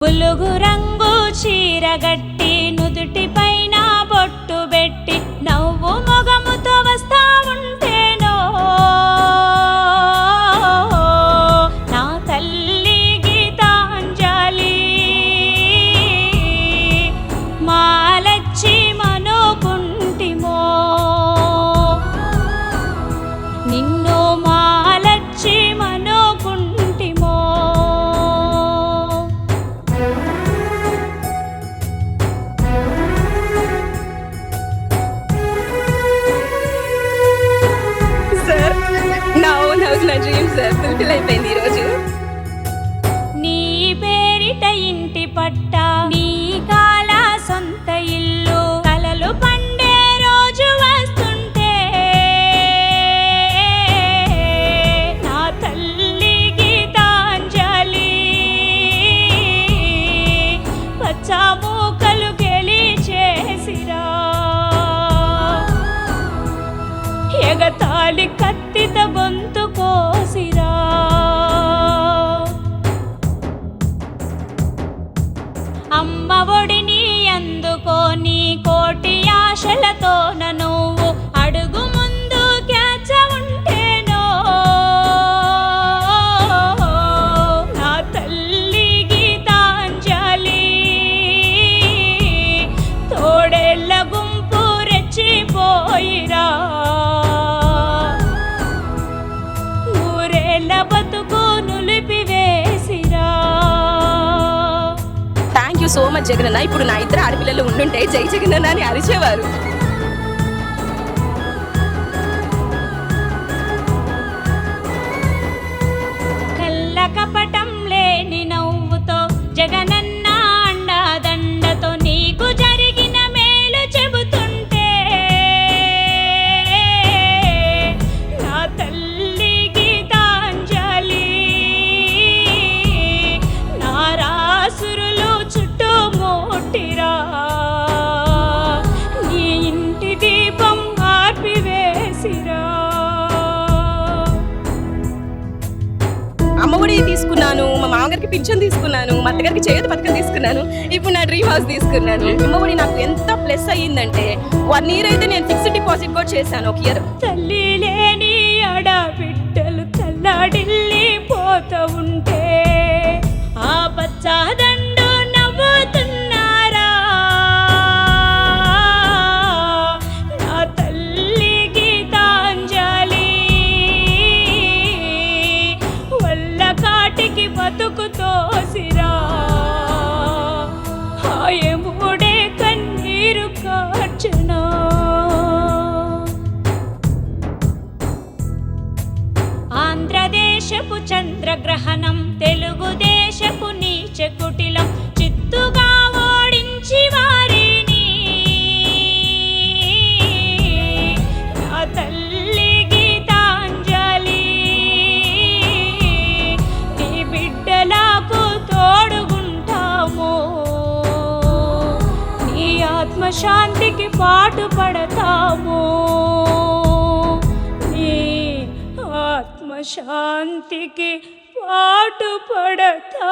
పులుగు రంగు చీరగట్టి నుదుటి పైన బొట్టు పెట్టి నవ్వు మొగముతో వస్తా ఉంటేనో నా తల్లి గీతాంజలి మాలచ్చి మనోకుంటిమో నిన్ను మాలచ్చి మనోకుంటిమో. సార్ నా ఓన్ హౌస్ నా డ్రీమ్ సార్ ఫుల్ఫిల్ అయిపోయింది ఈరోజు. నీ పేరిట ఇంటి పట్ట నీ కాల సొంత ఇల్లు కలలు పండే రోజు వస్తుంటే నా తల్లి గీతాంజలి పచ్చా మూకలు గెలి చేసిరా ఎగతాళి కత్తిత గొంతు కోసిరా. అమ్మ ఒడిని అందుకోని కోటి ఆశలతో నువ్వు అడుగు ముందు క్యాచ ఉంటేనో నా తల్లి గీతాంజలి తోడేళ్ళ గుంపు రెచ్చిపోయిరా ఊరేళ్ళ బతుకు నులిపివేసిరా. థ్యాంక్ యూ సో మచ్ జగనన్న. ఇప్పుడు నా ఇద్దరు ఆడపిల్లలు ఉండుంటే జై జగనన్న అని అరిచేవారు. కళ్ళ కపటం లేని నవ్వుతో జగనన్న అండదండతో నీకు జరిగిన మేలు చెబుతుంటే నా తల్లి గీతాంజలి నా రాసురులు చుట్టుముట్టిరా నీ ఇంటి దీపం ఆర్పివేసిరా. అమ్మఒడి తీసుకున్నాను, మా మామగారికి పింఛన్ తీసుకున్నాను, మా అత్తగారికి చేయూత పథకం తీసుకున్నాను, ఇప్పుడు నా డ్రీమ్ హౌస్ తీసుకున్నాను. అమ్మఒడి నాకు ఎంత ప్లస్ అయ్యిందంటే 1 year అయితే నేను ఫిక్స్డ్ డిపాజిట్ కూడా చేశాను. 1 year తల్లి లేని ఆడబిడ్డలు తల్లాడిల్లి పోతూ ఉంటే ఆ పచ్చదండు నవ్వుతున్నారా నా తల్లి గీతాంజలి వల్ల కాటికి బతుకు తోసిరా హాయముడే కన్నీరు కార్చనా. ఆంధ్రదేశపు చంద్రగ్రహణం తెలుగుదేశపు నీచ కుటిలం చిత్తుగా ఓడించి వారిని నా తల్లి గీతాంజలి నీ బిడ్డలకు తోడుగుంటాము నీ ఆత్మశాంతికి పాటుపడతాము నీ ఆత్మశాంతికి పాటుపడతాము.